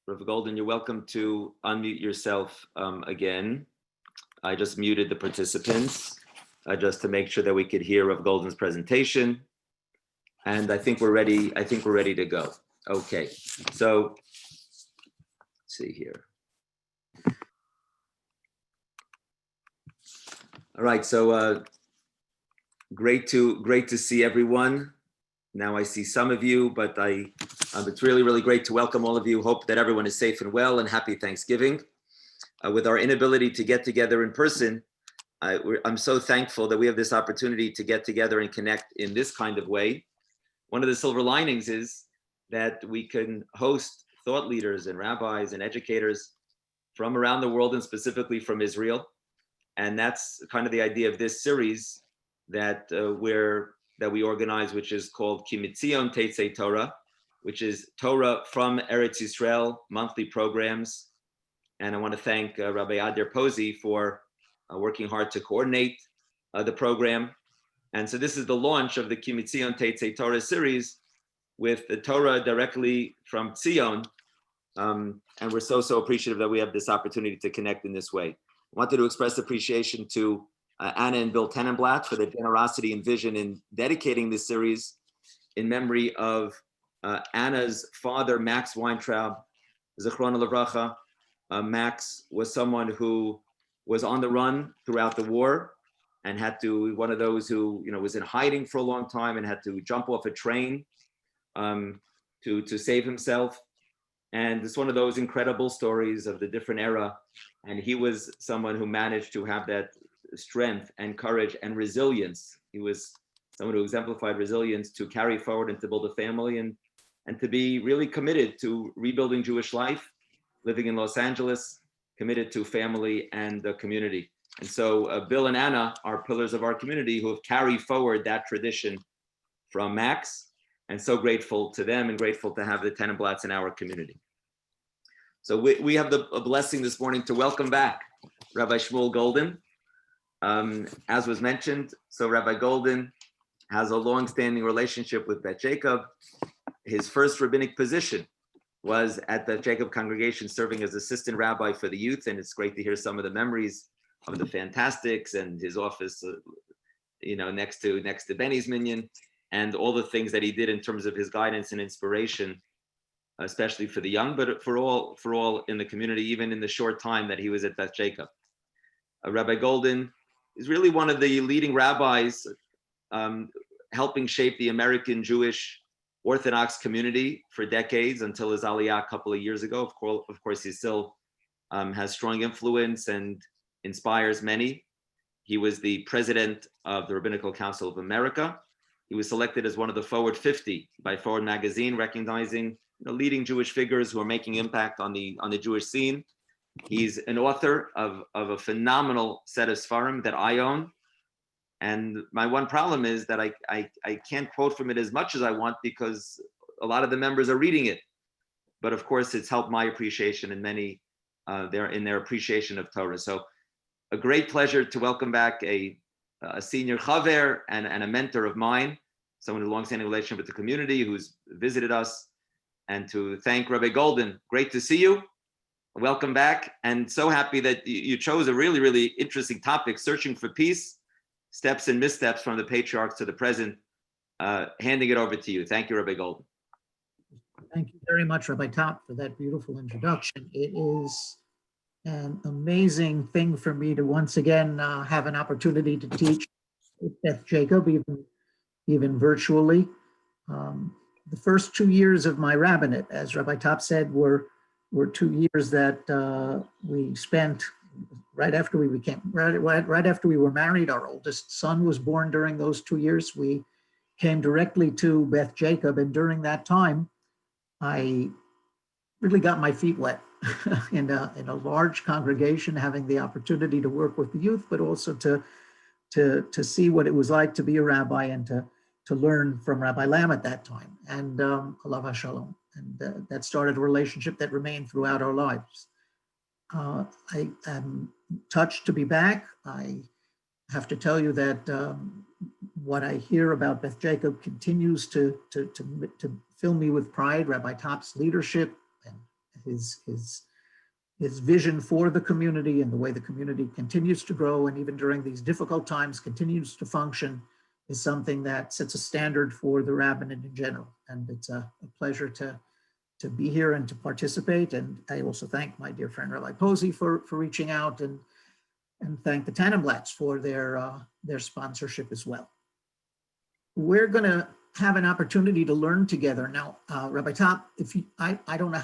Rabbi Goldin, you're welcome to unmute yourself again. I just muted the participants just to make sure that we could hear Rabbi Goldin's presentation. And I think we're ready. I think we're ready to go. Okay, so let's see here. All right, so great to see everyone. Now I see some of you, but it's really great to welcome all of you. Hope that everyone is safe and well, and happy Thanksgiving. With our inability to get together in person, I'm so thankful that we have this opportunity to get together and connect in this kind of way. One of the silver linings is that we can host thought leaders and rabbis and educators from around the world, and specifically from Israel. And that's kind of the idea of this series that we organize, which is called Ki Mitzion Teitzei Torah, which is Torah from Eretz Yisrael, monthly programs. And I want to thank Rabbi Adir Posey for working hard to coordinate the program. And so this is the launch of the Ki Mitzion Teitzei Torah series with the Torah directly from Zion. And we're so appreciative that we have this opportunity to connect in this way. I wanted to express appreciation to Anna and Bill Tenenblatt for their generosity and vision in dedicating this series in memory of Anna's father, Max Weintraub, Zichrono Livracha. Max was someone who was on the run throughout the war and one of those who was in hiding for a long time and had to jump off a train to save himself. And it's one of those incredible stories of the different era. And he was someone who managed to have that strength and courage and resilience. He was someone who exemplified resilience to carry forward and to build a family and to be really committed to rebuilding Jewish life, living in Los Angeles, committed to family and the community. And so Bill and Anna are pillars of our community who have carried forward that tradition from Max, and so grateful to them and grateful to have the Tenenblatts in our community. So we have the blessing this morning to welcome back Rabbi Shmuel Goldin. As was mentioned, so Rabbi Goldin has a long-standing relationship with Beth Jacob. His first rabbinic position was at the Jacob congregation, serving as assistant rabbi for the youth, and it's great to hear some of the memories of the Fantastics and his office, next to Benny's Minyan, and all the things that he did in terms of his guidance and inspiration, especially for the young, but for all in the community, even in the short time that he was at Beth Jacob. Rabbi Goldin is really one of the leading rabbis helping shape the American Jewish Orthodox community for decades until his aliyah a couple of years ago. Of course, he still has strong influence and inspires many. He was the president of the Rabbinical Council of America. He was selected as one of the Forward 50 by Forward magazine, recognizing leading Jewish figures who are making impact on the Jewish scene. He's an author of a phenomenal set of Sfarim that I own. And my one problem is that I can't quote from it as much as I want because a lot of the members are reading it. But of course, it's helped my appreciation and many their appreciation of Torah. So a great pleasure to welcome back a senior chaver and a mentor of mine, someone with a long-standing relationship with the community who's visited us, and to thank Rabbi Goldin. Great to see you. Welcome back, and so happy that you chose a really interesting topic, searching for peace, steps and missteps from the patriarchs to the present. Handing it over to you. Thank you, Rabbi Goldin. Thank you very much, Rabbi Top, for that beautiful introduction. It is an amazing thing for me to once again have an opportunity to teach with Beth Jacob, even virtually. The first 2 years of my rabbinate, as Rabbi Top said, were 2 years that we spent right after we were married. Our oldest son was born during those 2 years. We came directly to Beth Jacob, and during that time, I really got my feet wet in a large congregation, having the opportunity to work with the youth, but also to see what it was like to be a rabbi and to learn from Rabbi Lam at that time, and Alav HaShalom. And that started a relationship that remained throughout our lives. I am touched to be back. I have to tell you that what I hear about Beth Jacob continues to fill me with pride. Rabbi Top's leadership and his vision for the community and the way the community continues to grow, and even during these difficult times continues to function, is something that sets a standard for the rabbinate in general. And it's a pleasure to be here and to participate. And I also thank my dear friend Rabbi Posey for reaching out, and thank the Tannenblatts for their sponsorship as well. We're going to have an opportunity to learn together. Now, Rabbi Top, I don't know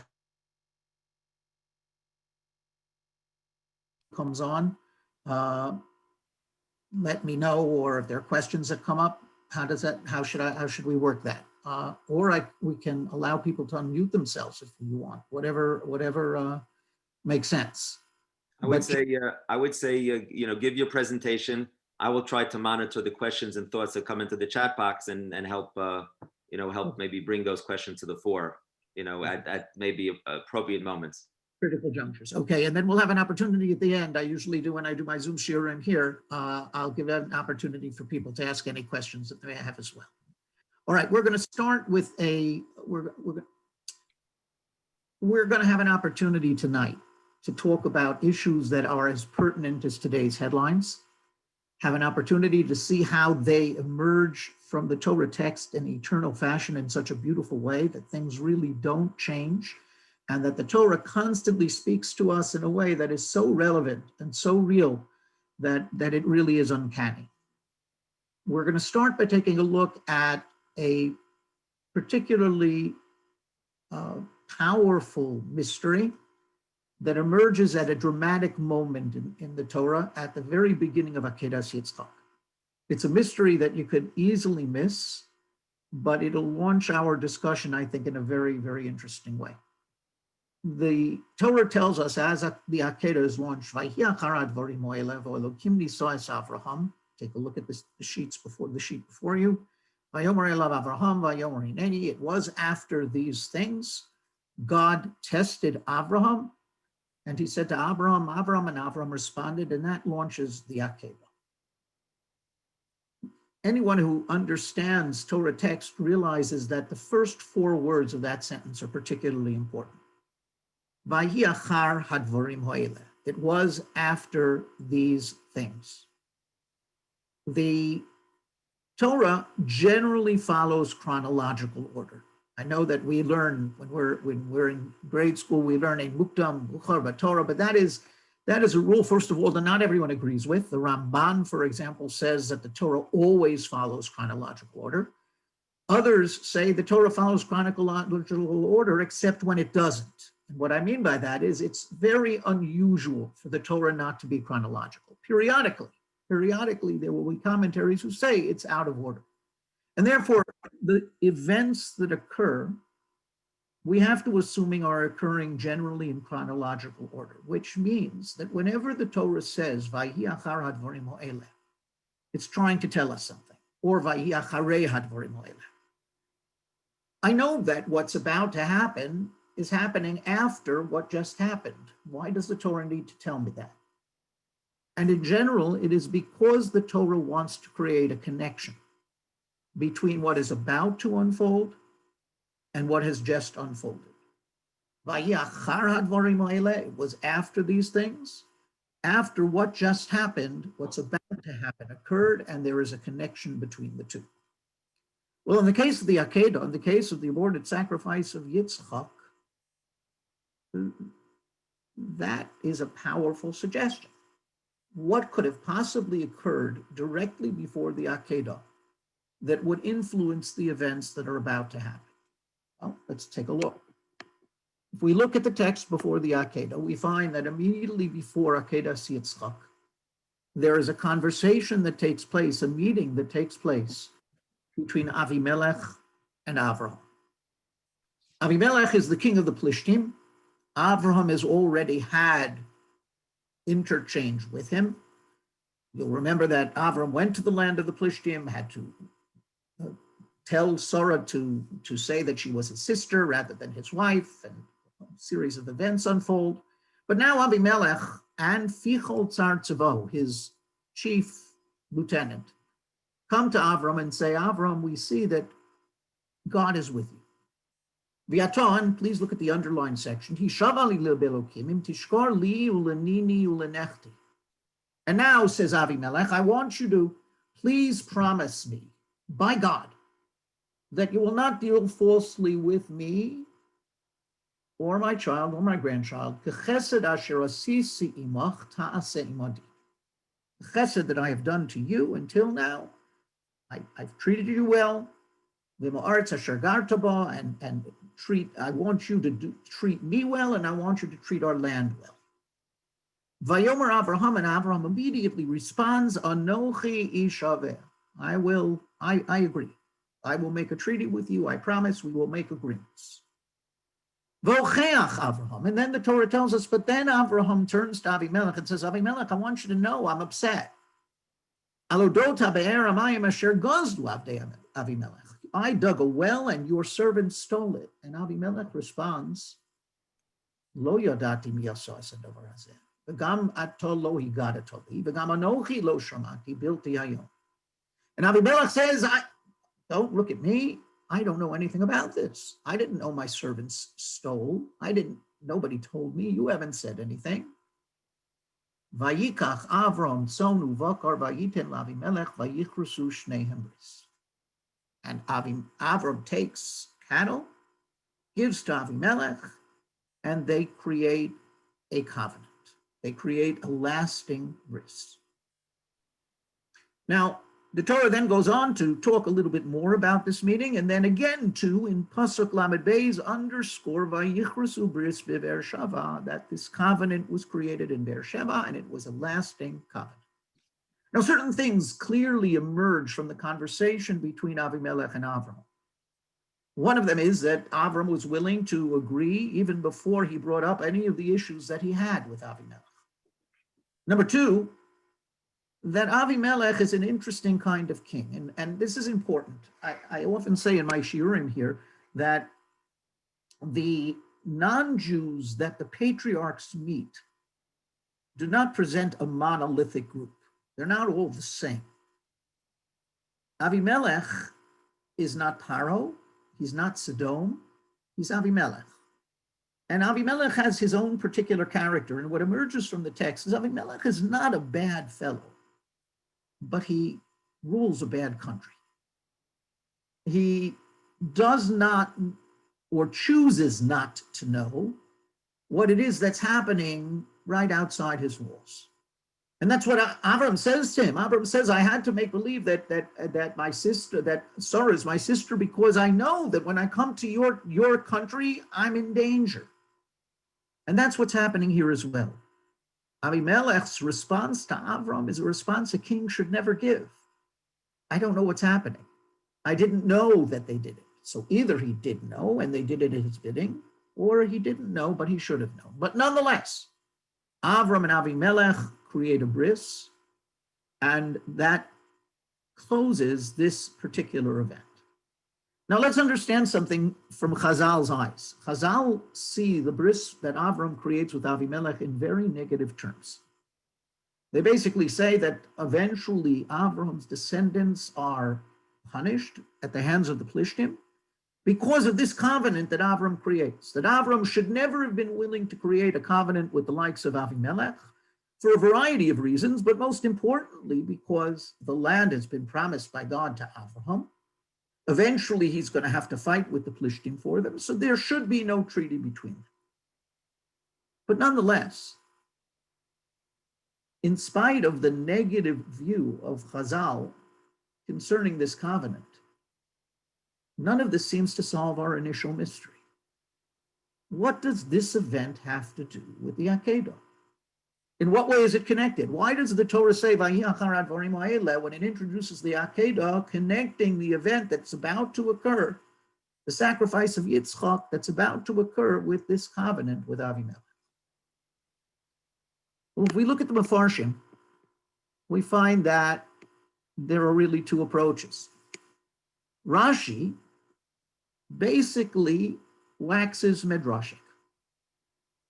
comes on, let me know, or if there are questions that come up, how should we work that? We can allow people to unmute themselves if you want, whatever makes sense. I would say, give your presentation. I will try to monitor the questions and thoughts that come into the chat box and help, help maybe bring those questions to the fore, at maybe appropriate moments. Critical junctures. Okay, and then we'll have an opportunity at the end. I usually do when I do my Zoom shiurim here. I'll give an opportunity for people to ask any questions that they have as well. All right, we're going to start with we're going to have an opportunity tonight to talk about issues that are as pertinent as today's headlines, have an opportunity to see how they emerge from the Torah text in eternal fashion in such a beautiful way that things really don't change, and that the Torah constantly speaks to us in a way that is so relevant and so real that it really is uncanny. We're going to start by taking a look at a particularly powerful mystery that emerges at a dramatic moment in the Torah at the very beginning of Akedas Yitzhak. It's a mystery that you could easily miss, but it'll launch our discussion, I think, in a very, very interesting way. The Torah tells us, as the Akedah is launched, take a look at the sheet before you. It was after these things, God tested Abraham, and he said to Abraham, and Abraham responded, and that launches the Akedah. Anyone who understands Torah text realizes that the first 4 words of that sentence are particularly important. It was after these things. The Torah generally follows chronological order. I know that we learn when we're in grade school, we learn a mukdam, bukhar, Torah, but that is a rule, first of all, that not everyone agrees with. The Ramban, for example, says that the Torah always follows chronological order. Others say the Torah follows chronological order except when it doesn't. And what I mean by that is it's very unusual for the Torah not to be chronological. Periodically, there will be commentaries who say it's out of order. And therefore, the events that occur, we have to assuming are occurring generally in chronological order, which means that whenever the Torah says, Vayhi achar hadvarim ha'eleh, it's trying to tell us something, or Vayhi acharei hadvarim ha'eleh. I know that what's about to happen is happening after what just happened. Why does the Torah need to tell me that? And in general, it is because the Torah wants to create a connection between what is about to unfold and what has just unfolded. It was after these things, after what just happened, what's about to happen occurred, and there is a connection between the two. Well, in the case of the Akedah, in the case of the aborted sacrifice of Yitzhak, that is a powerful suggestion. What could have possibly occurred directly before the Akedah that would influence the events that are about to happen? Well, let's take a look. If we look at the text before the Akedah, we find that immediately before Akedas Yitzchak, there is a conversation that takes place, a meeting that takes place between Avimelech and Avraham. Avimelech is the king of the Plishtim. Avraham has already had interchange with him. You'll remember that Avraham went to the land of the Plishtim, had to tell Sarah to say that she was his sister rather than his wife, and a series of events unfold. But now Abimelech and Fichol Tsar Tzavo, his chief lieutenant, come to Avram and say, Avram, we see that God is with you. V'aton, please look at the underlined section. Hishavali lebelokim im tishkor li ulenini ulenechti. And now, says Avimelech, I want you to please promise me, by God, that you will not deal falsely with me or my child or my grandchild. Chesed asher asisi imach ta'aseh imadi. The chesed that I have done to you until now, I've treated you well. And I want you to treat me well, and I want you to treat our land well. Vayomer Avraham, and Avraham immediately responds, Anochi ishaveh. I agree. I will make a treaty with you. I promise we will make agreements. Vocheach Avraham. And then the Torah tells us, but then Avraham turns to Avimelech and says, Avimelech, I want you to know I'm upset. Alodot habe'er amayim asher gazdu avdei Avimelech. I dug a well and your servants stole it. And Avimelech responds, Lo yadati mi yasa davar hazeh. V'gam ato lo higadat li. V'gam anochi lo shamati bilti hayom. And Avimelech says, don't look at me. I don't know anything about this. I didn't know my servants stole. Nobody told me. You haven't said anything. Vayikach Avram sonu vakar vayiten lavimelech vayichrusu shnehem bris. And Avram takes cattle, gives to Avimelech, and they create a covenant. They create a lasting bris. Now, the Torah then goes on to talk a little bit more about this meeting, and then again, too, in Pasuk Lamed Beis, underscore Vayichrusu bris be'Be'er Sheva, that this covenant was created in Be'er Sheva, and it was a lasting covenant. Now, certain things clearly emerge from the conversation between Avimelech and Avram. One of them is that Avram was willing to agree even before he brought up any of the issues that he had with Avimelech. Number two, that Avimelech is an interesting kind of king. And this is important. I often say in my shiurim here that the non-Jews that the patriarchs meet do not present a monolithic group. They're not all the same. Avimelech is not Paro. He's not Sodom. He's Avimelech. And Avimelech has his own particular character. And what emerges from the text is Avimelech is not a bad fellow, but he rules a bad country. He does not or chooses not to know what it is that's happening right outside his walls. And that's what Avram says to him. Avram says, I had to make believe that my sister, that Sarah is my sister, because I know that when I come to your country, I'm in danger. And that's what's happening here as well. Avimelech's response to Avram is a response a king should never give. I don't know what's happening. I didn't know that they did it. So either he did know and they did it at his bidding, or he didn't know, but he should have known. But nonetheless, Avram and Avimelech create a bris, and that closes this particular event. Now let's understand something from Chazal's eyes. Chazal see the bris that Avram creates with Avimelech in very negative terms. They basically say that eventually Avram's descendants are punished at the hands of the Plishtim because of this covenant that Avram creates, that Avram should never have been willing to create a covenant with the likes of Avimelech for a variety of reasons, but most importantly, because the land has been promised by God to Avraham. Eventually, he's going to have to fight with the Plishtim for them, so there should be no treaty between them. But nonetheless, in spite of the negative view of Chazal concerning this covenant, none of this seems to solve our initial mystery. What does this event have to do with the Akedah? In what way is it connected? Why does the Torah say, when it introduces the Akedah, connecting the event that's about to occur, the sacrifice of Yitzhak that's about to occur with this covenant with Avimelech? Well, if we look at the Mefarshim, we find that there are really two approaches. Rashi basically waxes midrashic.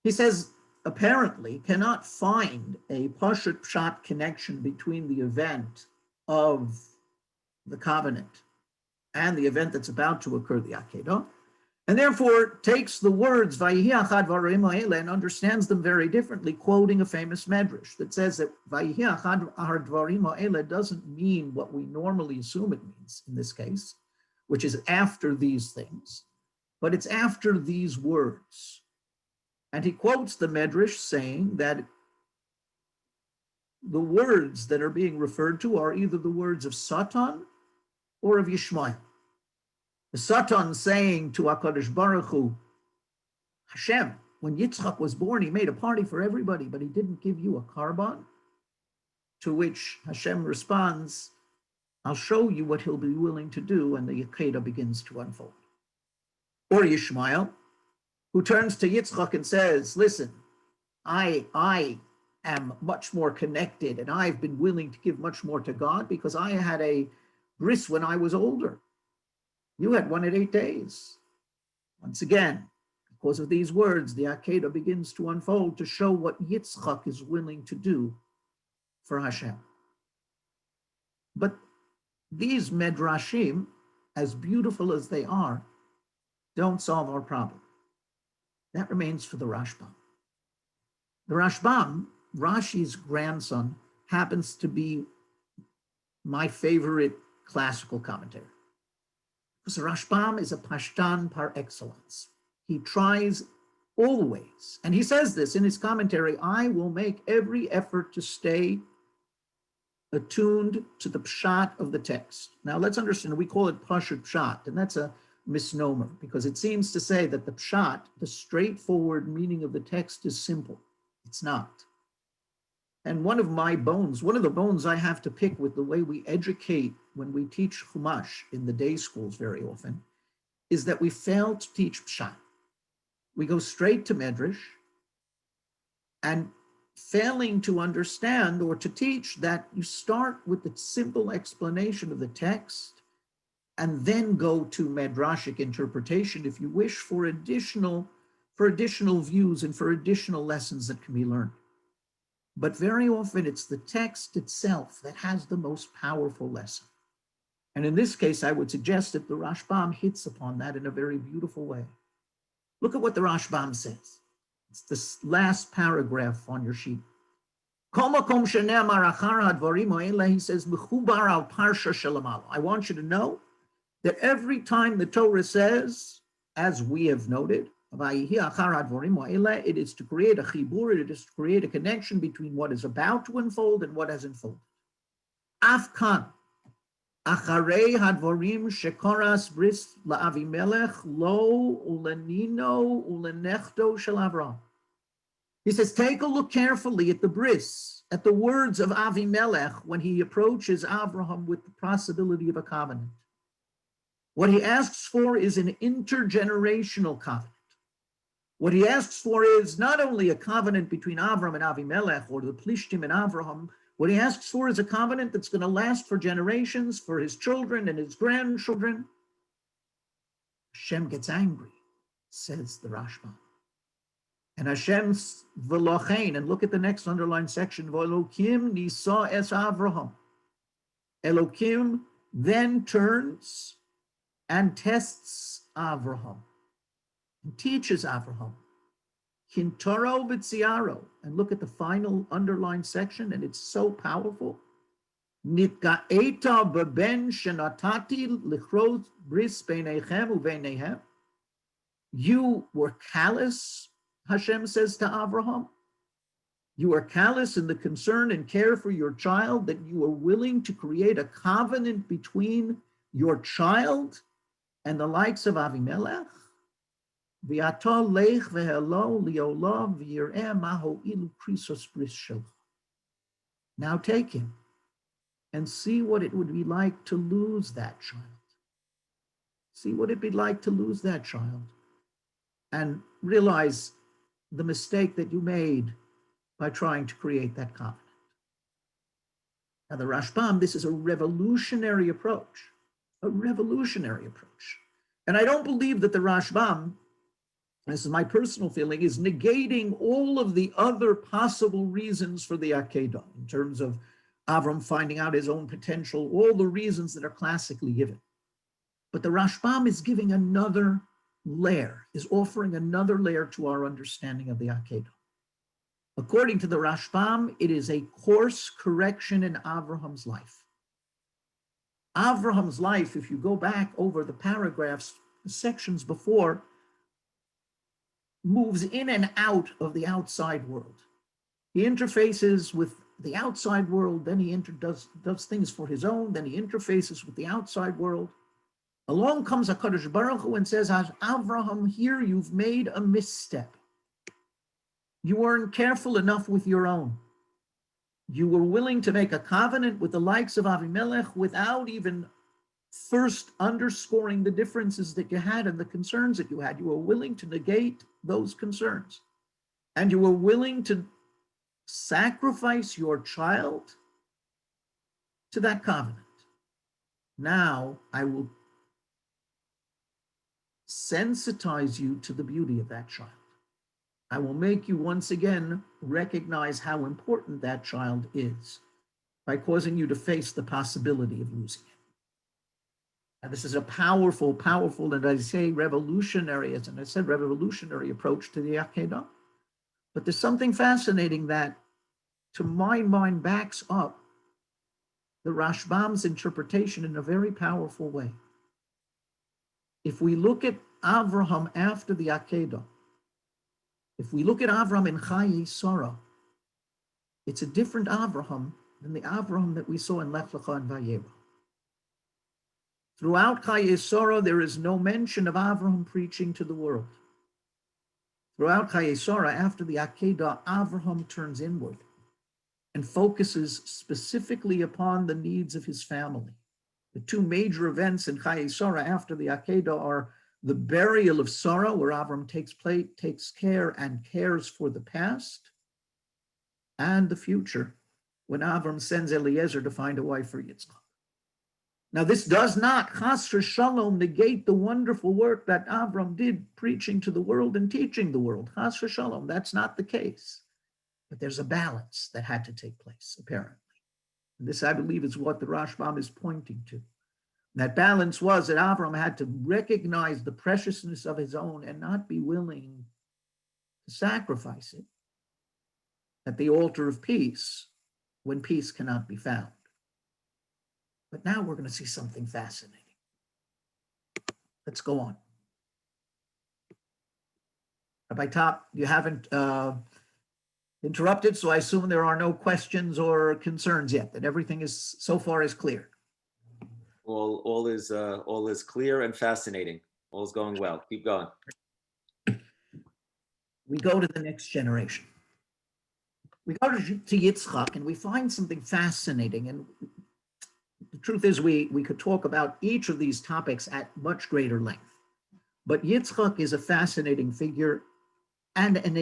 He says, apparently cannot find a pashut pshat connection between the event of the covenant and the event that's about to occur, the Akedah. and therefore takes the words Vayihi achad dvarim ha'ele and understands them very differently, quoting a famous medrash that says that Vayihi achad dvarim ha'ele doesn't mean what we normally assume it means in this case, which is after these things, but it's after these words. And he quotes the medrash saying that the words that are being referred to are either the words of Satan or of Yishmael. The Satan saying to HaKadosh Baruch Hu, Hashem, when Yitzhak was born, he made a party for everybody, but he didn't give you a carbon. To which Hashem responds, I'll show you what he'll be willing to do, and the Akedah begins to unfold. Or Yishmael, who turns to Yitzhak and says, listen, I am much more connected, and I've been willing to give much more to God because I had a bris when I was older. You had one at 8 days. Once again, because of these words, the Akedah begins to unfold to show what Yitzchak is willing to do for Hashem. But these medrashim, as beautiful as they are, don't solve our problem. That remains for the Rashbam. The Rashbam, Rashi's grandson, happens to be my favorite classical commentator. Because the Rashbam is a Pashtan par excellence. He tries always, and he says this in his commentary, I will make every effort to stay attuned to the pshat of the text. Now let's understand, we call it pashut pshat, and that's a misnomer because it seems to say that the pshat, the straightforward meaning of the text, is simple. It's not. And one of the bones I have to pick with the way we educate when we teach Chumash in the day schools very often, is that we fail to teach Pshat. We go straight to Medrash and failing to understand or to teach that you start with the simple explanation of the text and then go to Medrashic interpretation, if you wish, for additional views and for additional lessons that can be learned. But very often it's the text itself that has the most powerful lesson. And in this case, I would suggest that the Rashbam hits upon that in a very beautiful way. Look at what the Rashbam says. It's this last paragraph on your sheet. He says, I want you to know that every time the Torah says, as we have noted, it is to create a chibur, it is to create a connection between what is about to unfold and what has unfolded. Afkan, acharei hadvorim shekoras bris la'avimelech lo ulenino ulenechto shel Avraham. He says, take a look carefully at the bris, at the words of Avimelech when he approaches Avraham with the possibility of a covenant. What he asks for is an intergenerational covenant. What he asks for is not only a covenant between Avram and Avimelech or the Plishtim and Avraham. What he asks for is a covenant that's going to last for generations, for his children and his grandchildren. Hashem gets angry, says the Rashbam. And Hashem's v'lochein, and look at the next underlined section, v'elokim nisa es Avraham. Elokim then turns and tests Avraham and teaches Avraham. Kintaro v'tziaro, and look at the final underlined section, and it's so powerful. Nitga'eta beben shenatati lichrot bris beinechem uveinechem. You were callous, Hashem says to Avraham. You are callous in the concern and care for your child, that you are willing to create a covenant between your child and the likes of Avimelech. Now take him and see what it would be like to lose that child. See what it'd be like to lose that child and realize the mistake that you made by trying to create that covenant. Now the Rashbam, this is a revolutionary approach, And I don't believe that the Rashbam, this is my personal feeling, is negating all of the other possible reasons for the Akedah in terms of Avram finding out his own potential, all the reasons that are classically given. But the Rashbam is giving another layer, is offering another layer to our understanding of the Akedah. According to the Rashbam, it is a course correction in Avraham's life. Avraham's life, if you go back over the paragraphs, the sections before, moves in and out of the outside world. He interfaces with the outside world, then he does things for his own, then he interfaces with the outside world. Along comes HaKadosh Baruch Hu and says, Avraham, here you've made a misstep. You weren't careful enough with your own. You were willing to make a covenant with the likes of Avimelech without even first underscoring the differences that you had and the concerns that you had. You were willing to negate those concerns. And you were willing to sacrifice your child to that covenant. Now I will sensitize you to the beauty of that child. I will make you once again recognize how important that child is by causing you to face the possibility of losing it. And this is a powerful, and I say revolutionary, as I said, revolutionary approach to the Akedah. But there's something fascinating that, to my mind, backs up the Rashbam's interpretation in a very powerful way. If we look at Avraham after the Akedah, if we look at Avraham in Chayei Sarah, it's a different Avraham than the Avraham that we saw in Lech Lecha and Vayera. Throughout Chayei Sarah, there is no mention of Avraham preaching to the world. Throughout Chayei Sarah, after the Akedah, Avraham turns inward and focuses specifically upon the needs of his family. The two major events in Chayei Sarah after the Akedah are the burial of Sarah, where Avram takes care and cares for the past, and the future, when Avram sends Eliezer to find a wife for Yitzhak. Now, this does not, chas v'shalom, negate the wonderful work that Avram did preaching to the world and teaching the world. Chas v'shalom, that's not the case. But there's a balance that had to take place, apparently. And this, I believe, is what the Rashbam is pointing to. That balance was that Avram had to recognize the preciousness of his own and not be willing to sacrifice it at the altar of peace when peace cannot be found. But now we're going to see something fascinating. Let's go on. Rabbi Top, you haven't interrupted, so I assume there are no questions or concerns yet, that everything is so far is clear. All is clear and fascinating. All is going well. Keep going. We go to the next generation. We go to Yitzhak, and we find something fascinating. And the truth is, we could talk about each of these topics at much greater length. But Yitzhak is a fascinating figure and an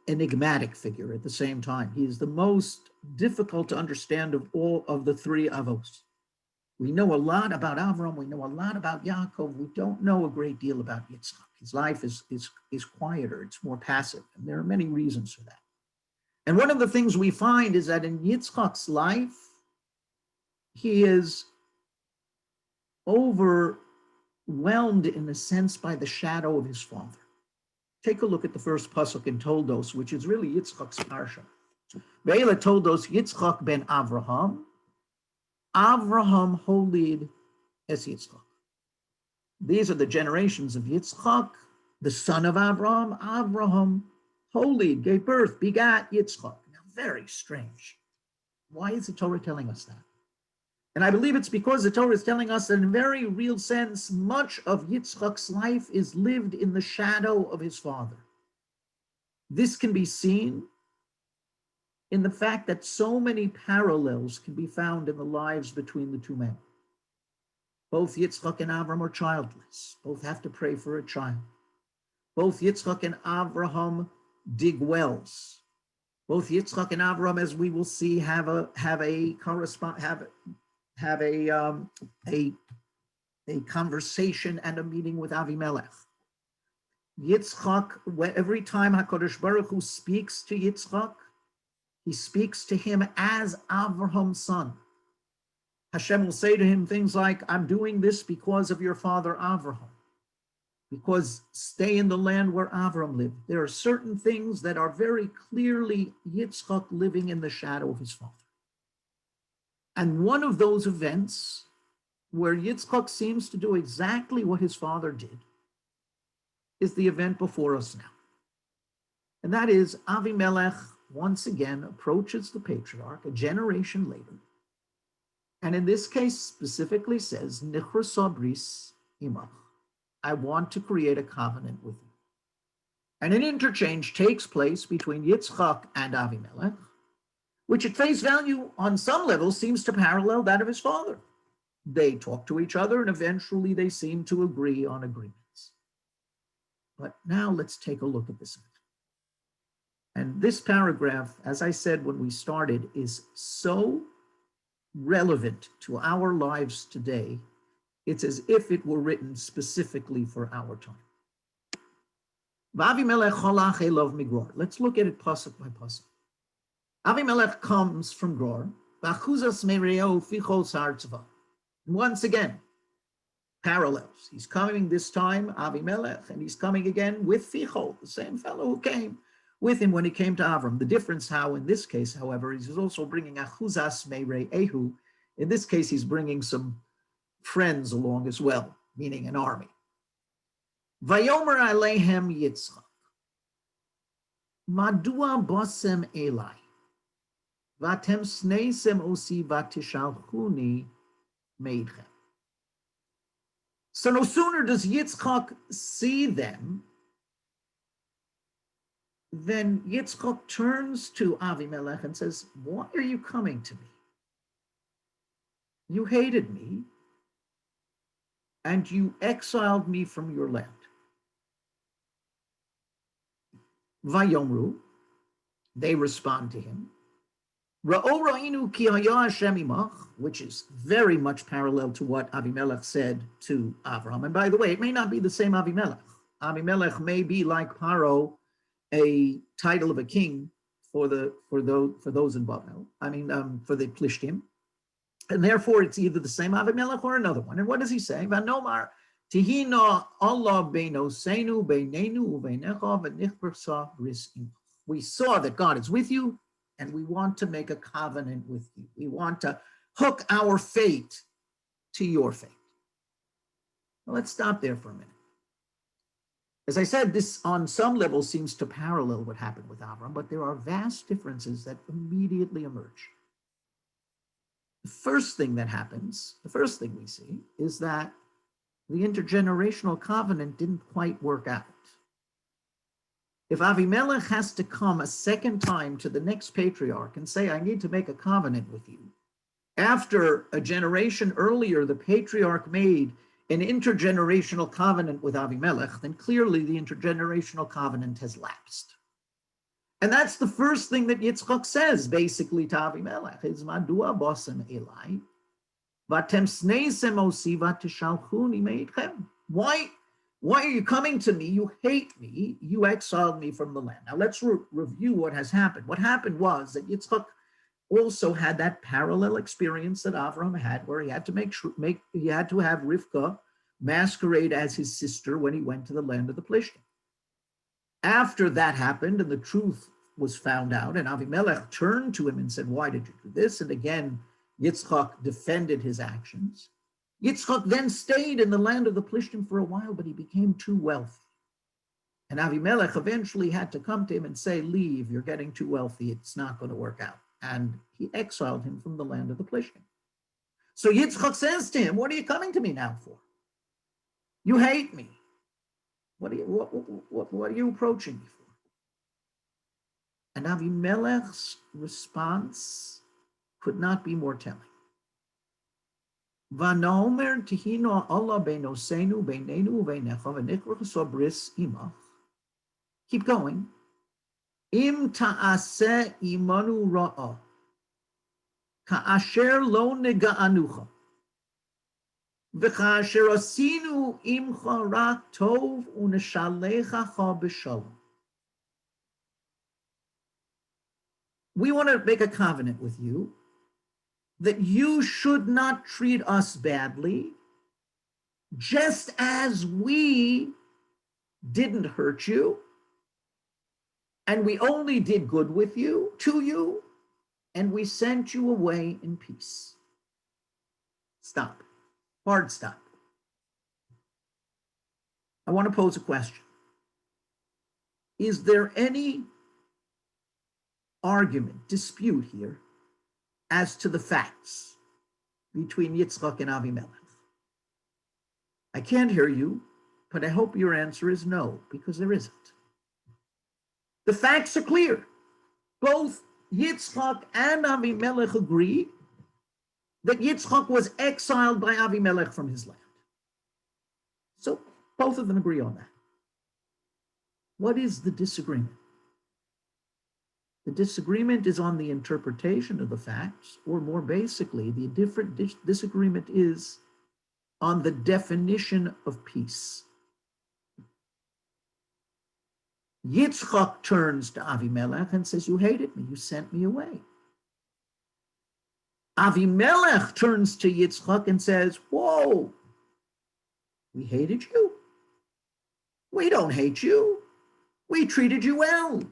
enigmatic figure at the same time. He is the most difficult to understand of all of the three Avos. We know a lot about Avram, we know a lot about Yaakov, we don't know a great deal about Yitzhak. His life is quieter, it's more passive, and there are many reasons for that. And one of the things we find is that in Yitzhak's life, he is overwhelmed in a sense by the shadow of his father. Take a look at the first pasuk in Toldos, which is really Yitzchak's parsha. Ve'ela Toldos Yitzchak ben Avraham, Avraham holid es Yitzchak. These are the generations of Yitzchak, the son of Avraham. Avraham holid, gave birth, begat Yitzchak. Now, very strange. Why is the Torah telling us that? And I believe it's because the Torah is telling us that in a very real sense, much of Yitzchak's life is lived in the shadow of his father. This can be seen in the fact that so many parallels can be found in the lives between the two men. Both Yitzchak and Avram are childless. Both have to pray for a child. Both Yitzchak and Avraham dig wells. Both Yitzchak and Avram, as we will see, have a conversation and a meeting with Avimelech. Yitzchak, every time HaKadosh Baruch Hu speaks to Yitzchak, he speaks to him as Avraham's son. Hashem will say to him things like, I'm doing this because of your father Avraham. because stay in the land where Avram lived. There are certain things that are very clearly Yitzchak living in the shadow of his father. And one of those events where Yitzchak seems to do exactly what his father did is the event before us now. And that is Avimelech once again approaches the patriarch a generation later. And in this case specifically says, Nichrasa bris imach. I want to create a covenant with you. And an interchange takes place between Yitzchak and Avimelech, which at face value on some level seems to parallel that of his father. They talk to each other and eventually they seem to agree on agreements. But now let's take a look at this. And this paragraph, as I said when we started, is so relevant to our lives today. It's as if it were written specifically for our time. Avimelech cholach elov migror. Let's look at it pasuk by pasuk. Avimelech comes from Gror. V'achuzas mereo fichol sar tzva. Once again, parallels. He's coming this time, Avimelech, and he's coming again with Fichol, the same fellow who came with him when he came to Avram. The difference, how in this case, however, is he's also bringing Achuzas Meirei Ehu. In this case, he's bringing some friends along as well, meaning an army. Vayomer Alehem Yitzchak. Madua bosem Eli. Vatem sneisem osi vatishalchuni meidchem. So no sooner does Yitzchak see them than Yitzchak turns to Avimelech and says, why are you coming to me? You hated me and you exiled me from your land. Vayomru, they respond to him, which is very much parallel to what Avimelech said to Avram. And by the way, it may not be the same Avimelech. Avimelech may be like Paro, a title of a king for those in Babel. For the Plishtim. And therefore, it's either the same Avimelech or another one. And what does he say? Vanomar tihina Allah beinosenu beinenu ubeinecha v'nichbersa bris. We saw that God is with you, and we want to make a covenant with you. We want to hook our fate to your fate. Well, let's stop there for a minute. As I said, this on some level seems to parallel what happened with Avram, but there are vast differences that immediately emerge. The first thing that happens, the first thing we see, is that the intergenerational covenant didn't quite work out. If Avimelech has to come a second time to the next patriarch and say, I need to make a covenant with you, after a generation earlier, the patriarch made an intergenerational covenant with Avimelech, then clearly the intergenerational covenant has lapsed. And that's the first thing that Yitzchak says, basically, to Avimelech, is Madua bosem Eli, vatem sneisem osi vatishalchuni meidchem. Why are you coming to me? You hate me. You exiled me from the land. Now let's review what has happened. What happened was that Yitzchak also had that parallel experience that Avram had, where he had to have Rivka masquerade as his sister when he went to the land of the Plishtim. After that happened and the truth was found out, and Avimelech turned to him and said, why did you do this? And again, Yitzchak defended his actions. Yitzchak then stayed in the land of the Plishtim for a while, but he became too wealthy. And Avimelech eventually had to come to him and say, leave, you're getting too wealthy, it's not going to work out. And he exiled him from the land of the Plishtim. So Yitzchak says to him, what are you coming to me now for? You hate me. What are you approaching me for? And Avimelech's response could not be more telling. Vanomer tihino Allah beinosenu beinenu beinecha v'nichbersa bris imach. Keep going. Im ta'aseh imanu ra'a ka'asher lo nega'anucha v'ka'asher asinu imcha rak tov u'neshalechacha b'shalom. We want to make a covenant with you that you should not treat us badly, just as we didn't hurt you, and we only did good with you, to you, and we sent you away in peace. Stop. Hard stop. I want to pose a question. Is there any argument, dispute here as to the facts between Yitzhak and Avimelech? I can't hear you, but I hope your answer is no, because there isn't. The facts are clear. Both Yitzhak and Avimelech agree that Yitzhak was exiled by Avimelech from his land. So both of them agree on that. What is the disagreement? The disagreement is on the interpretation of the facts, or more basically, the disagreement is on the definition of peace. Yitzchak turns to Avimelech and says, you hated me, you sent me away. Avimelech turns to Yitzchak and says, whoa, we hated you. We don't hate you. We treated you well.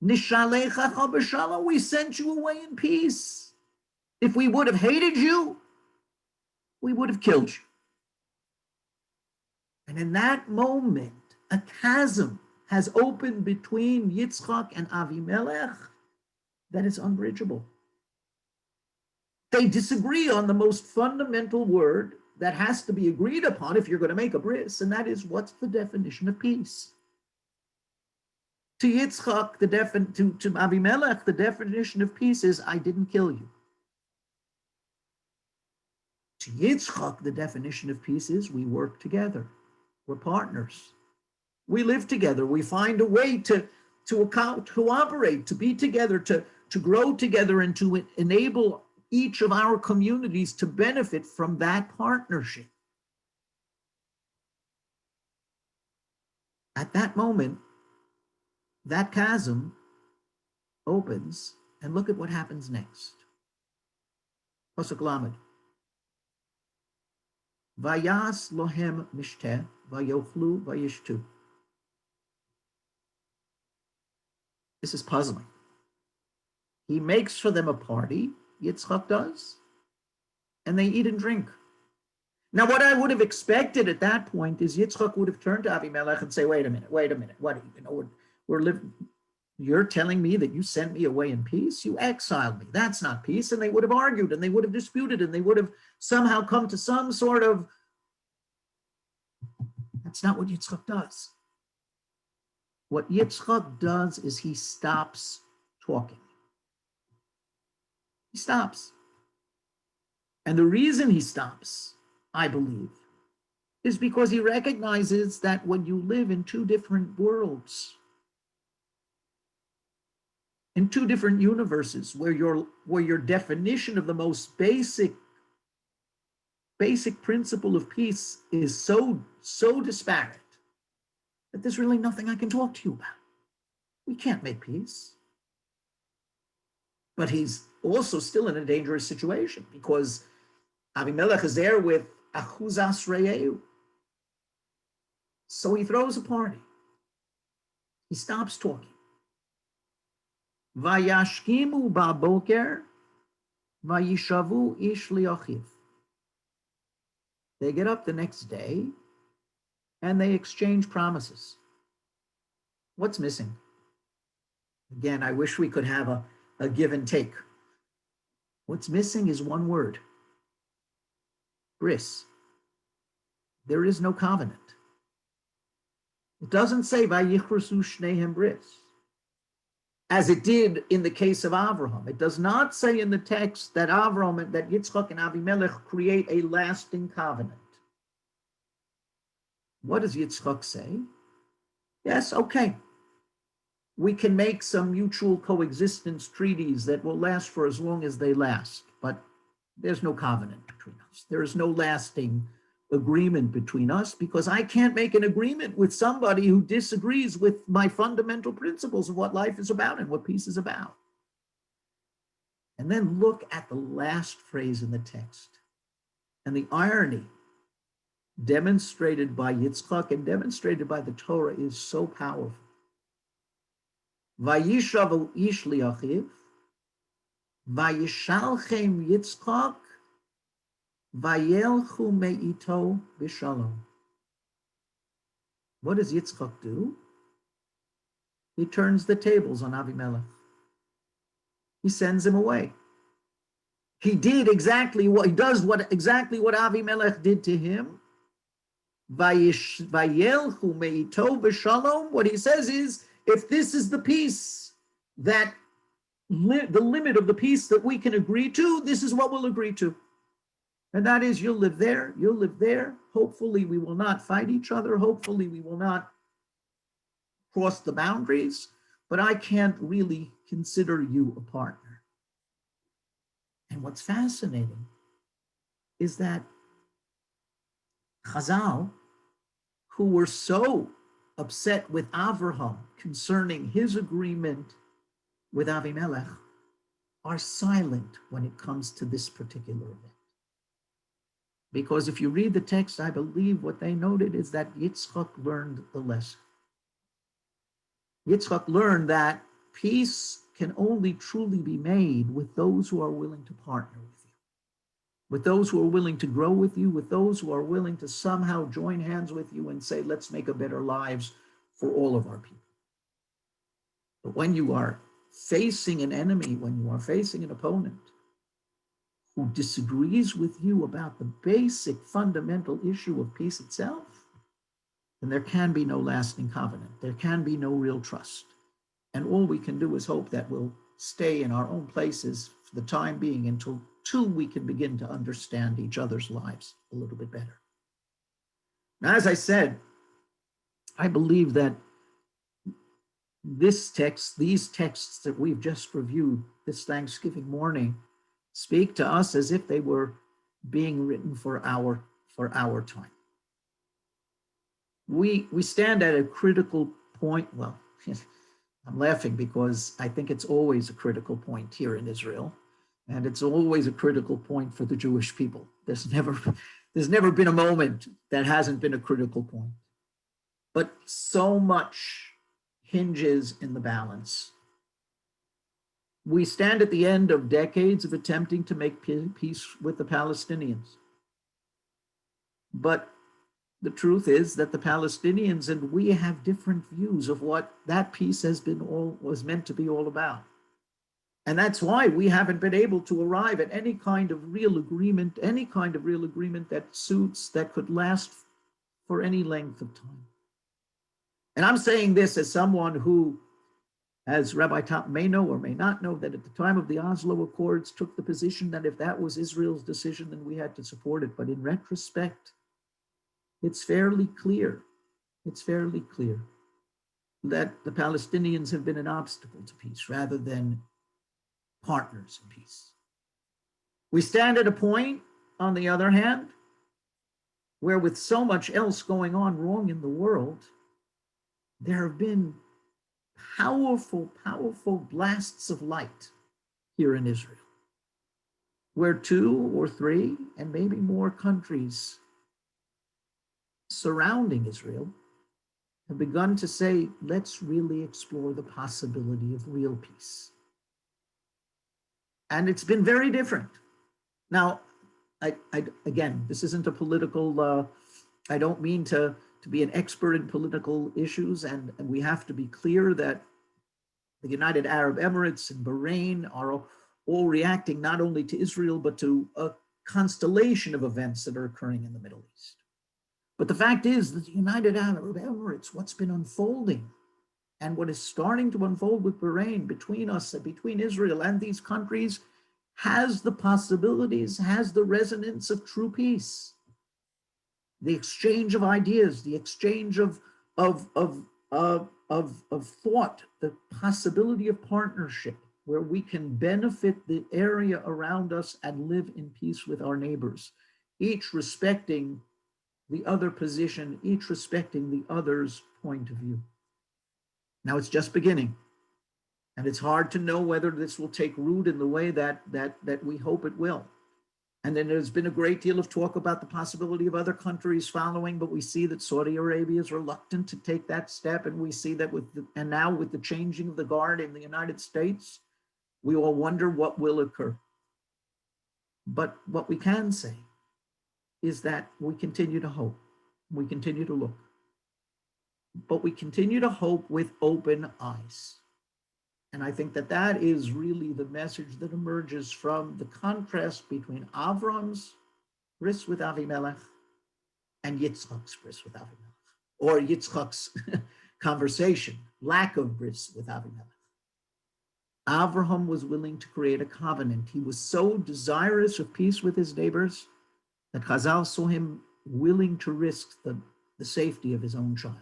Nishalecha b'shalom, we sent you away in peace. If we would have hated you, we would have killed you. And in that moment, a chasm has opened between Yitzchak and Avimelech that is unbridgeable. They disagree on the most fundamental word that has to be agreed upon if you're going to make a bris, and that is, what's the definition of peace? To Yitzchak, to Avimelech, the definition of peace is, I didn't kill you. To Yitzchak, the definition of peace is, we work together. We're partners. We live together. We find a way to cooperate, to be together, to grow together, and to enable each of our communities to benefit from that partnership. At that moment, that chasm opens, and look at what happens next. Pasuk Lamed. Vayas lohem mishteh, vayochlu, vayishtu. This is puzzling. He makes for them a party, Yitzchak does, and they eat and drink. Now, what I would have expected at that point is Yitzchak would have turned to Avimelech and say, wait a minute, what, we're living, you're telling me that you sent me away in peace? You exiled me. That's not peace. And they would have argued, and they would have disputed, and they would have somehow come to some sort of, that's not what Yitzchak does. What Yitzchak does is he stops talking. He stops. And the reason he stops, I believe, is because he recognizes that when you live in two different worlds, in two different universes, where your definition of the most basic principle of peace is so disparate, that there's really nothing I can talk to you about. We can't make peace. But he's also still in a dangerous situation, because Avimelech is there with Achuzas Re'eu. So he throws a party. He stops talking. Vayashkimu ba'boker, vayishavu ish li'achiv. They get up the next day and they exchange promises. What's missing? Again, I wish we could have a give and take. What's missing is one word: bris. There is no covenant. It doesn't say vayichrusu shnehem bris, as it did in the case of Avraham. It does not say in the text that Avraham, that Yitzchak and Avimelech create a lasting covenant. What does Yitzchak say? Yes, okay. We can make some mutual coexistence treaties that will last for as long as they last, but there's no covenant between us. There is no lasting agreement between us, because I can't make an agreement with somebody who disagrees with my fundamental principles of what life is about and what peace is about. And then look at the last phrase in the text and the irony demonstrated by Yitzhak and demonstrated by the Torah is so powerful. Vayishav ish liachiv, vayishalchem Yitzchak, vayelchu meito b'shalom. What does Yitzchak do? He turns the tables on Avimelech. He sends him away. He did exactly what Avimelech did to him. Vayelchu meito b'shalom. What he says is, if this is the peace that the limit of the peace that we can agree to, this is what we'll agree to. And that is, you'll live there, you'll live there. Hopefully we will not fight each other. Hopefully we will not cross the boundaries, but I can't really consider you a partner. And what's fascinating is that Chazal, who were so upset with Avraham concerning his agreement with Avimelech, are silent when it comes to this particular event. Because if you read the text, I believe what they noted is that Yitzchak learned the lesson. Yitzchak learned that peace can only truly be made with those who are willing to partner with you, with those who are willing to grow with you, with those who are willing to somehow join hands with you and say, let's make a better lives for all of our people. But when you are facing an enemy, when you are facing an opponent who disagrees with you about the basic fundamental issue of peace itself, then there can be no lasting covenant. There can be no real trust. And all we can do is hope that we'll stay in our own places for the time being until we can begin to understand each other's lives a little bit better. Now, as I said, I believe that these texts that we've just reviewed this Thanksgiving morning speak to us as if they were being written for our time. We stand at a critical point. Well, I'm laughing because I think it's always a critical point here in Israel, and it's always a critical point for the Jewish people. There's never been a moment that hasn't been a critical point. But so much hinges in the balance. We stand at the end of decades of attempting to make peace with the Palestinians. But the truth is that the Palestinians and we have different views of what that peace was meant to be all about. And that's why we haven't been able to arrive at any kind of real agreement that could last for any length of time. And I'm saying this as someone who, as Rabbi Top may know or may not know, that at the time of the Oslo Accords took the position that if that was Israel's decision, then we had to support it. But in retrospect, it's fairly clear that the Palestinians have been an obstacle to peace rather than partners in peace. We stand at a point, on the other hand, where with so much else going on wrong in the world, there have been powerful blasts of light here in Israel, where 2 or 3 and maybe more countries surrounding Israel have begun to say, let's really explore the possibility of real peace. And it's been very different. Now, again, this isn't a political, I don't mean to be an expert in political issues, and we have to be clear that the United Arab Emirates and Bahrain are all reacting not only to Israel, but to a constellation of events that are occurring in the Middle East. But the fact is that the United Arab Emirates, what's been unfolding and what is starting to unfold with Bahrain between us, between Israel and these countries, has the possibilities, has the resonance of true peace. The exchange of ideas, the exchange of thought, the possibility of partnership, where we can benefit the area around us and live in peace with our neighbors, each respecting the other position, each respecting the other's point of view. Now it's just beginning, and it's hard to know whether this will take root in the way that we hope it will. And then there's been a great deal of talk about the possibility of other countries following, but we see that Saudi Arabia is reluctant to take that step. And we see that and now with the changing of the guard in the United States, we all wonder what will occur. But what we can say is that we continue to hope. We continue to look. But we continue to hope with open eyes. And I think that that is really the message that emerges from the contrast between Avram's bris with Avimelech and Yitzchak's bris with Avimelech, or Yitzchak's conversation, lack of bris with Avimelech. Avraham was willing to create a covenant. He was so desirous of peace with his neighbors that Chazal saw him willing to risk the safety of his own child.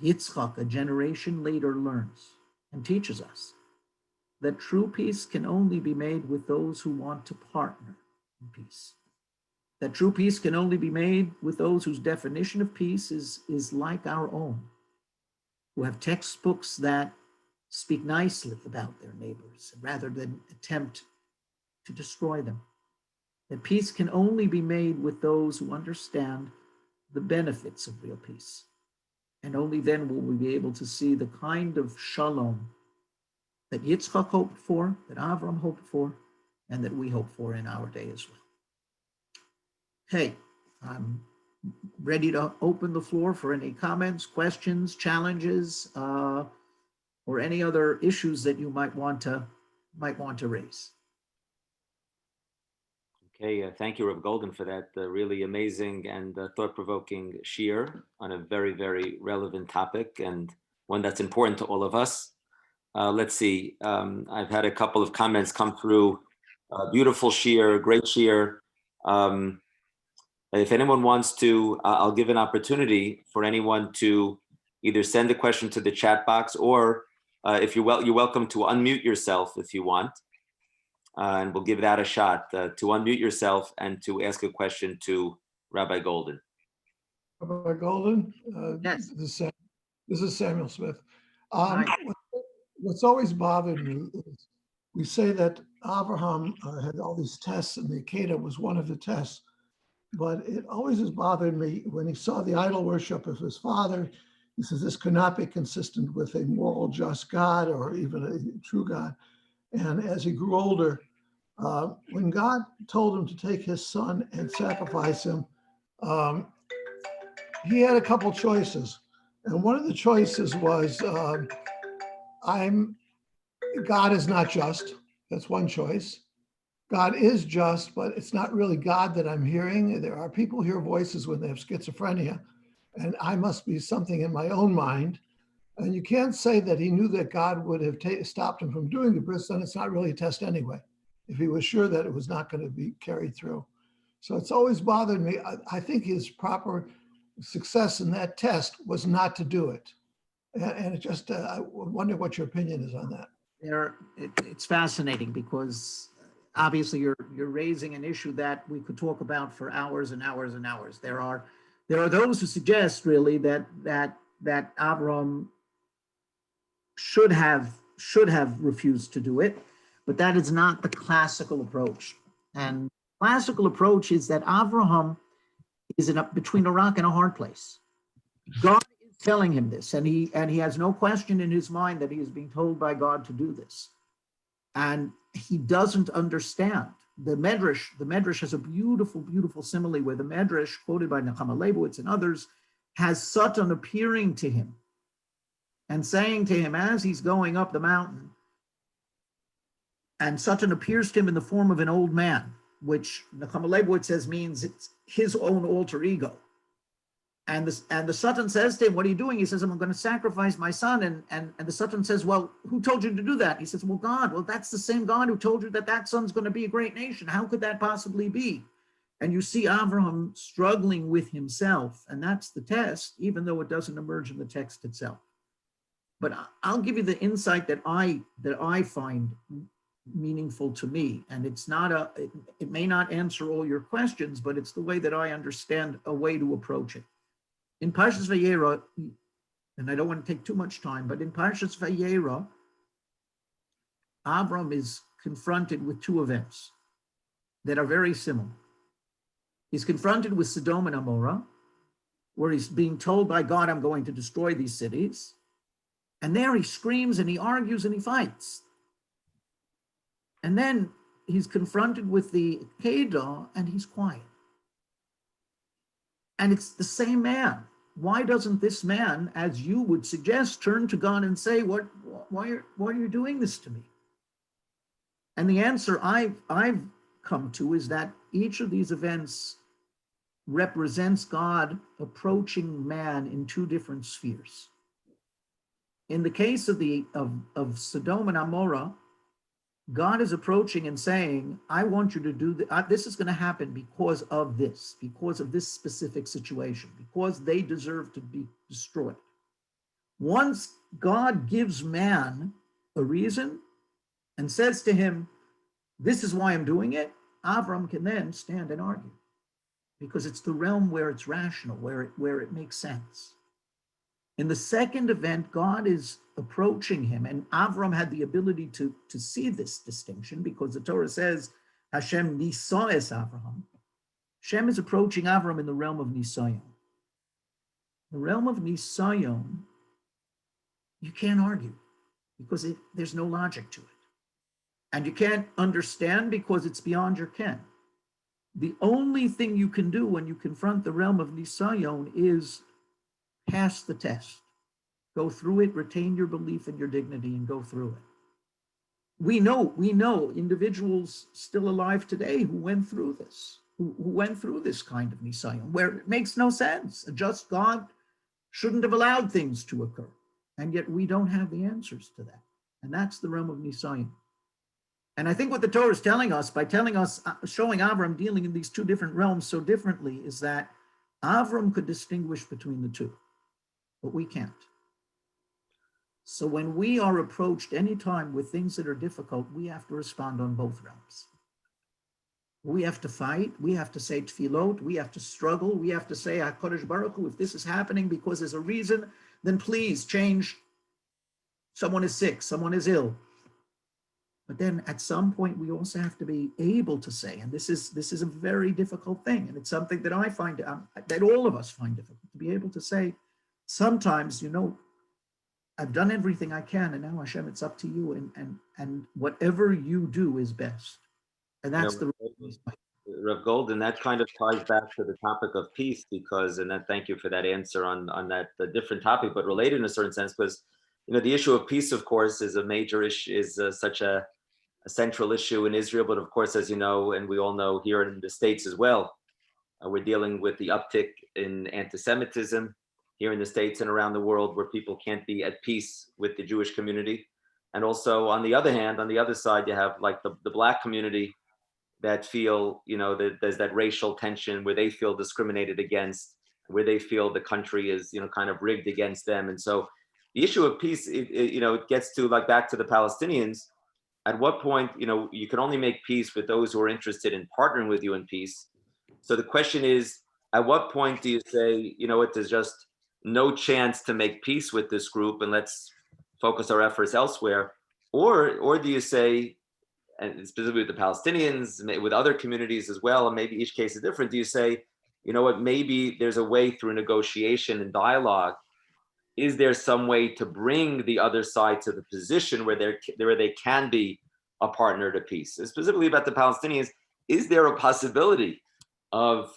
Yitzchak, a generation later, learns and teaches us that true peace can only be made with those who want to partner in peace. That true peace can only be made with those whose definition of peace is like our own, who have textbooks that speak nicely about their neighbors rather than attempt to destroy them. That peace can only be made with those who understand the benefits of real peace. And only then will we be able to see the kind of shalom that Yitzchak hoped for, that Avram hoped for, and that we hope for in our day as well. Okay, I'm ready to open the floor for any comments, questions, challenges, or any other issues that you might want to raise. Okay, thank you, Rabbi Goldin, for that really amazing and thought-provoking shiur on a very, very relevant topic and one that's important to all of us. Let's see, I've had a couple of comments come through. Beautiful shiur, great shiur. If anyone wants to, I'll give an opportunity for anyone to either send a question to the chat box, or if you're welcome to unmute yourself if you want. And we'll give that a shot to unmute yourself and to ask a question to Rabbi Goldin. Rabbi Goldin, Yes. This is Samuel Smith. Hi. What's always bothered me is we say that Abraham had all these tests and the Akedah was one of the tests, but it always has bothered me when he saw the idol worship of his father. He says this could not be consistent with a moral, just God or even a true God. And as he grew older, when God told him to take his son and sacrifice him, he had a couple choices. And one of the choices was, God is not just. That's one choice. God is just, but it's not really God that I'm hearing. There are people who hear voices when they have schizophrenia, and I must be something in my own mind. And you can't say that he knew that God would have stopped him from doing the bris, then it's not really a test anyway, if he was sure that it was not going to be carried through. So it's always bothered me. I think his proper success in that test was not to do it. And it just, I wonder what your opinion is on that. It's fascinating because obviously you're raising an issue that we could talk about for hours and hours and hours. There are those who suggest really that Avram should have refused to do it, but that is not the classical approach. And classical approach is that Avraham is between a rock and a hard place. God is telling him this, and he has no question in his mind that he is being told by God to do this. And he doesn't understand. The Medrash has a beautiful, beautiful simile where the Medrash, quoted by Nechama Leibowitz and others, has Satan appearing to him and saying to him as he's going up the mountain, and Satan appears to him in the form of an old man, which Nechama Leibowitz says means it's his own alter ego. And the Satan says to him, what are you doing? He says, I'm going to sacrifice my son. And the Satan says, well, who told you to do that? He says, well, God. Well, that's the same God who told you that son's going to be a great nation. How could that possibly be? And you see Avraham struggling with himself. And that's the test, even though it doesn't emerge in the text itself. But I'll give you the insight that I find meaningful to me. And it's not it may not answer all your questions, but it's the way that I understand a way to approach it. In Parshas Vayera, and I don't want to take too much time, but in Parshas Vayera, Avram is confronted with two events. that are very similar. He's confronted with Sodom and Amorah, where he's being told by God, I'm going to destroy these cities. And there he screams and he argues and he fights. And then he's confronted with the Kedah and he's quiet. And it's the same man. Why doesn't this man, as you would suggest, turn to God and say, why are you doing this to me? And the answer I've come to is that each of these events represents God approaching man in two different spheres. In the case of Sodom and Amorah, God is approaching and saying, I want you to do this is going to happen because of this specific situation, because they deserve to be destroyed. Once God gives man a reason and says to him, this is why I'm doing it, Avram can then stand and argue, because it's the realm where it's rational, where it makes sense. In the second event, God is approaching him, and Avram had the ability to see this distinction, because the Torah says, Hashem nisa es Avraham. Hashem is approaching Avram in the realm of Nisayon. The realm of Nisayon, you can't argue, because there's no logic to it. And you can't understand because it's beyond your ken. The only thing you can do when you confront the realm of Nisayon is pass the test. Go through it, retain your belief and your dignity, and go through it. We know individuals still alive today who went through this, who went through this kind of Nisayon, where it makes no sense. A just God shouldn't have allowed things to occur. And yet we don't have the answers to that. And that's the realm of Nisayon. And I think what the Torah is telling us, by showing Avram dealing in these two different realms so differently, is that Avram could distinguish between the two, but we can't. So when we are approached anytime with things that are difficult, we have to respond on both realms. We have to fight, we have to say tefillot, we have to struggle, we have to say, HaKadosh Baruch Hu, if this is happening because there's a reason, then please change. Someone is sick, someone is ill. But then at some point, we also have to be able to say, and this is a very difficult thing, and it's something that I find, that all of us find difficult, to be able to say, sometimes, I've done everything I can, and now Hashem, it's up to you, and whatever you do is best. And that's Rav Goldin, that kind of ties back to the topic of peace, because, and then thank you for that answer on that, the different topic, but related in a certain sense, because the issue of peace, of course, is a major issue, is such a central issue in Israel, but of course, as you know, and we all know here in the States as well, we're dealing with the uptick in anti-Semitism here in the States and around the world, where people can't be at peace with the Jewish community. And also, on the other hand, on the other side, you have like the Black community that feel, that there's that racial tension where they feel discriminated against, where they feel the country is, kind of rigged against them. And so the issue of peace, it gets to like back to the Palestinians. At what point, you can only make peace with those who are interested in partnering with you in peace. So the question is, at what point do you say, there's just no chance to make peace with this group and let's focus our efforts elsewhere? Or do you say, and specifically with the Palestinians, with other communities as well, and maybe each case is different, do you say, maybe there's a way through negotiation and dialogue? Is there some way to bring the other side to the position where they can be a partner to peace? And specifically about the Palestinians, is there a possibility of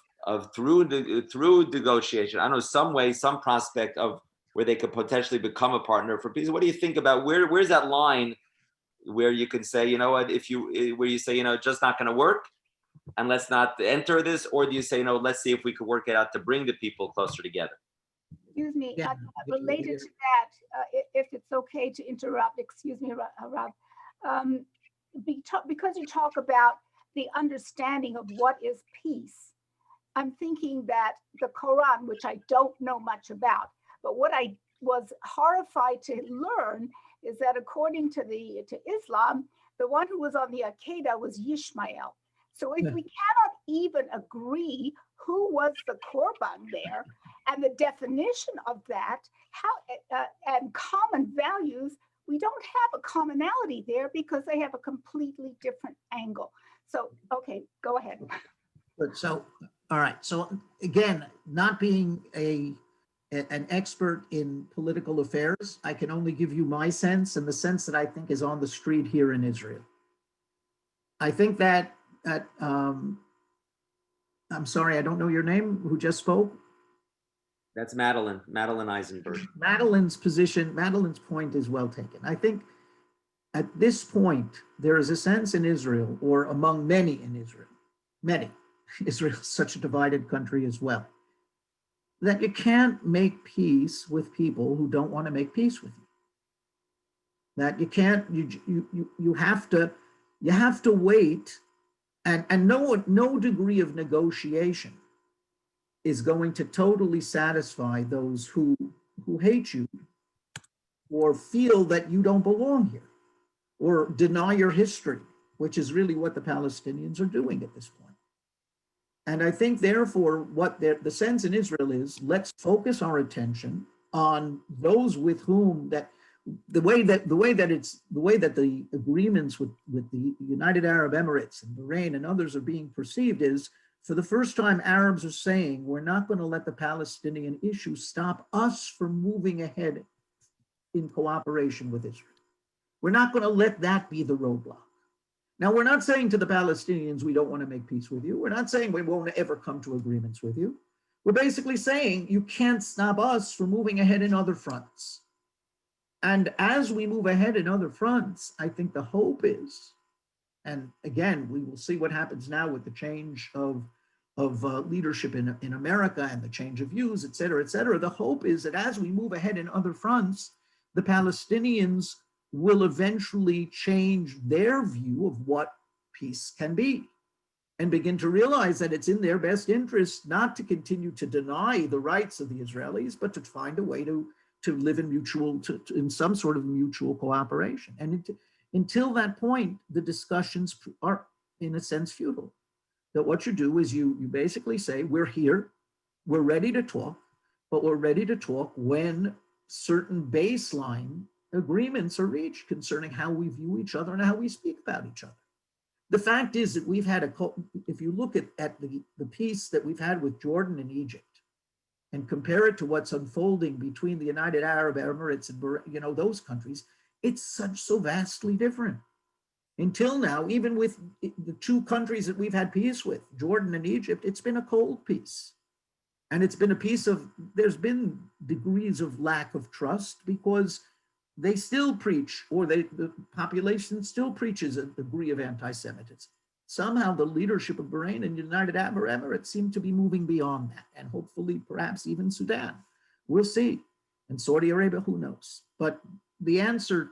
through negotiation, I don't know, some way, some prospect of where they could potentially become a partner for peace? What do you think about where's that line where you can say, where you say, it's just not going to work and let's not enter this? Or do you say, let's see if we could work it out to bring the people closer together? Excuse me, Yeah. related to that, if it's okay to interrupt, excuse me, Rob, because you talk about the understanding of what is peace, I'm thinking that the Quran, which I don't know much about, but what I was horrified to learn is that according to Islam, the one who was on the Akedah was Yishmael. So if we cannot even agree who was the Korban there, and the definition of that, how and common values, we don't have a commonality there because they have a completely different angle. So, okay, go ahead. Good. So, all right. So again, not being an expert in political affairs, I can only give you my sense and the sense that I think is on the street here in Israel. I think that I'm sorry, I don't know your name, who just spoke. That's Madeline Eisenberg. Madeline's point is well taken. I think at this point, there is a sense in Israel, or among many in Israel, Israel is such a divided country as well, that you can't make peace with people who don't want to make peace with you. That you can't, you have to wait, and no degree of negotiation is going to totally satisfy those who hate you or feel that you don't belong here or deny your history, which is really what the Palestinians are doing at this point. And I think, therefore, what the sense in Israel is, let's focus our attention on those with whom that the way that the agreements with the United Arab Emirates and Bahrain and others are being perceived is, for the first time, Arabs are saying, we're not going to let the Palestinian issue stop us from moving ahead in cooperation with Israel. We're not going to let that be the roadblock. Now, we're not saying to the Palestinians, we don't want to make peace with you. We're not saying we won't ever come to agreements with you. We're basically saying you can't stop us from moving ahead in other fronts. And as we move ahead in other fronts, I think the hope is, and again, we will see what happens now with the change of leadership in America and the change of views, et cetera, et cetera. The hope is that as we move ahead in other fronts, the Palestinians will eventually change their view of what peace can be and begin to realize that it's in their best interest not to continue to deny the rights of the Israelis, but to find a way to live in some sort of mutual cooperation. And until that point, the discussions are, in a sense, futile. That what you do is you basically say, we're here, we're ready to talk, but we're ready to talk when certain baseline agreements are reached concerning how we view each other and how we speak about each other. The fact is that we've had if you look at the peace that we've had with Jordan and Egypt, and compare it to what's unfolding between the United Arab Emirates and those countries, it's so vastly different. Until now, even with the two countries that we've had peace with, Jordan and Egypt, it's been a cold peace. And it's been a peace there's been degrees of lack of trust because they still preach, or the population still preaches a degree of anti-Semitism. Somehow the leadership of Bahrain and United Arab Emirates seem to be moving beyond that, and hopefully perhaps even Sudan. We'll see. And Saudi Arabia, who knows? But the answer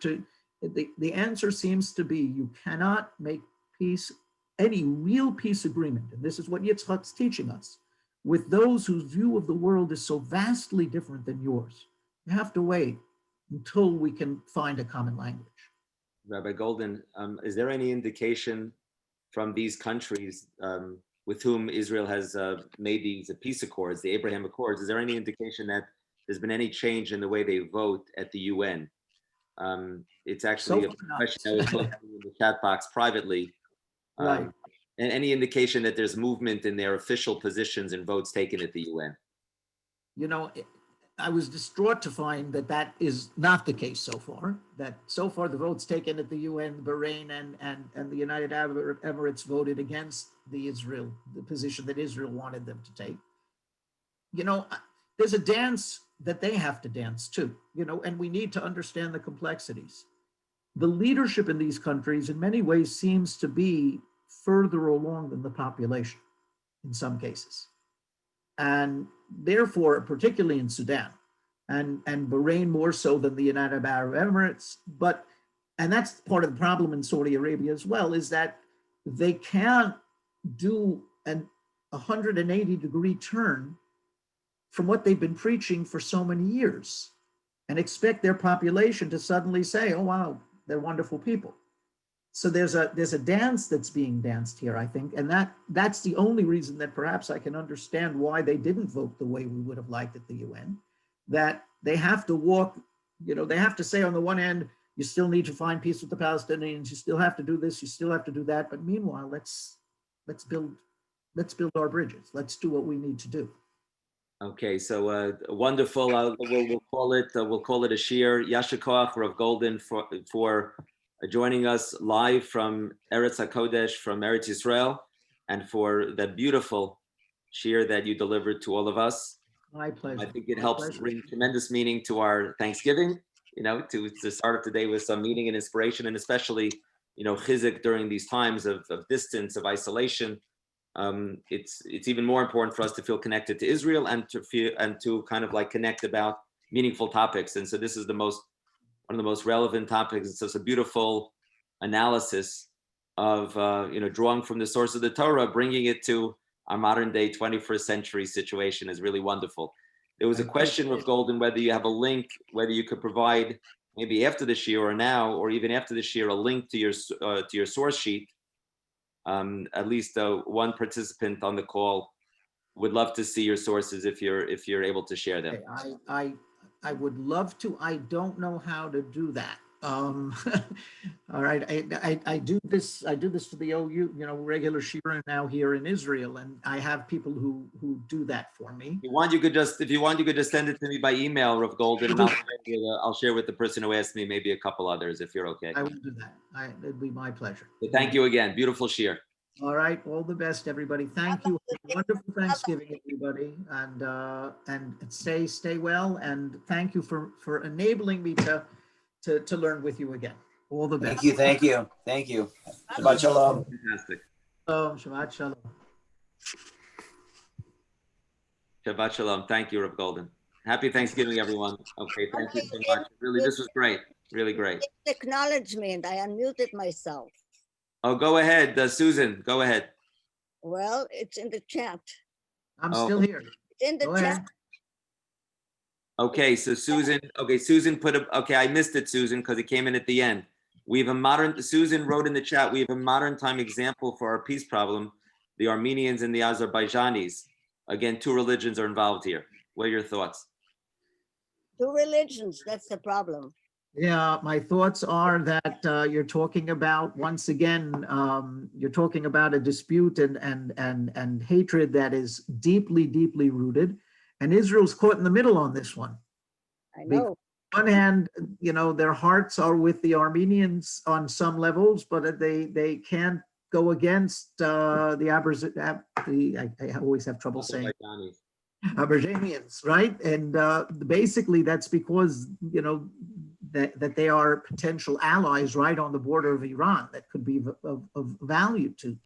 seems to be you cannot make peace, any real peace agreement, and this is what Yitzhak's teaching us, with those whose view of the world is so vastly different than yours. You have to wait until we can find a common language. Rabbi Goldin, is there any indication from these countries with whom Israel has made these peace accords, the Abraham Accords, is there any indication that there's been any change in the way they vote at the UN? It's actually a question I was posting in the chat box privately. Right. And any indication that there's movement in their official positions and votes taken at the UN? I was distraught to find that is not the case so far, that so far the votes taken at the UN, Bahrain and the United Arab Emirates voted against the position that Israel wanted them to take. There's a dance that they have to dance too, and we need to understand the complexities. The leadership in these countries in many ways seems to be further along than the population in some cases. And therefore, particularly in Sudan and Bahrain more so than the United Arab Emirates, and that's part of the problem in Saudi Arabia as well, is that they can't do an 180-degree turn from what they've been preaching for so many years and expect their population to suddenly say, oh, wow, they're wonderful people. So there's a dance that's being danced here, I think, and that's the only reason that perhaps I can understand why they didn't vote the way we would have liked at the UN, that they have to walk, they have to say on the one hand, You still need to find peace with the Palestinians. You still have to do this. You still have to do that. But meanwhile, let's build our bridges. Let's do what we need to do. Okay, so wonderful. We'll call it a shir. Yasher Koach, Rav Goldin, for joining us live from Eretz HaKodesh, from Eretz Yisrael, and for that beautiful shir that you delivered to all of us. My pleasure. I think it helps bring tremendous meaning to our Thanksgiving, to start the day with some meaning and inspiration, and especially, chizuk during these times of distance, of isolation. It's even more important for us to feel connected to Israel and to kind of like connect about meaningful topics. And so this is one of the most relevant topics. It's just a beautiful analysis of drawing from the source of the Torah, bringing it to our modern day 21st century situation is really wonderful. There was a question with Goldin, whether you have a link, whether you could provide maybe after the shir or now, or even after the shir, a link to your source sheet. At least one participant on the call would love to see your sources if you're able to share them. Okay, I would love to. I don't know how to do that. All right, I do this for the OU, regular shira now here in Israel, and I have people who do that for me. If you want, you could just send it to me by email, Rav Goldin, and I'll share with the person who asked me, maybe a couple others, if you're okay. I will do that. It'd be my pleasure. So thank you again. Beautiful shir. All right, all the best, everybody. Thank you. Wonderful Thanksgiving, everybody, and stay well. And thank you for enabling me to learn with you again. All the best. Thank you. Shabbat shalom. Fantastic. Shabbat shalom. Shabbat shalom. Thank you, Rav Goldin. Happy Thanksgiving, everyone. Okay, thank you so much. Really, this was great. Really great. Acknowledgement. I unmuted myself. Oh, go ahead, Susan. Go ahead. Well, it's in the chat. I'm still here. It's in the Go chat. ahead. Okay, so Susan. Okay, Susan I missed it, Susan, because it came in at the end. Susan wrote in the chat, we have a modern time example for our peace problem, the Armenians and the Azerbaijanis. Again, two religions are involved here. What are your thoughts? Two religions, that's the problem. Yeah, my thoughts are that you're talking about, once again, you're talking about a dispute and hatred that is deeply, deeply rooted. And Israel's caught in the middle on this one. I know. On one hand, their hearts are with the Armenians on some levels, but they can't go against I always have trouble saying Azerbaijanians, right? And basically that's because, that they are potential allies right on the border of Iran that could be of value to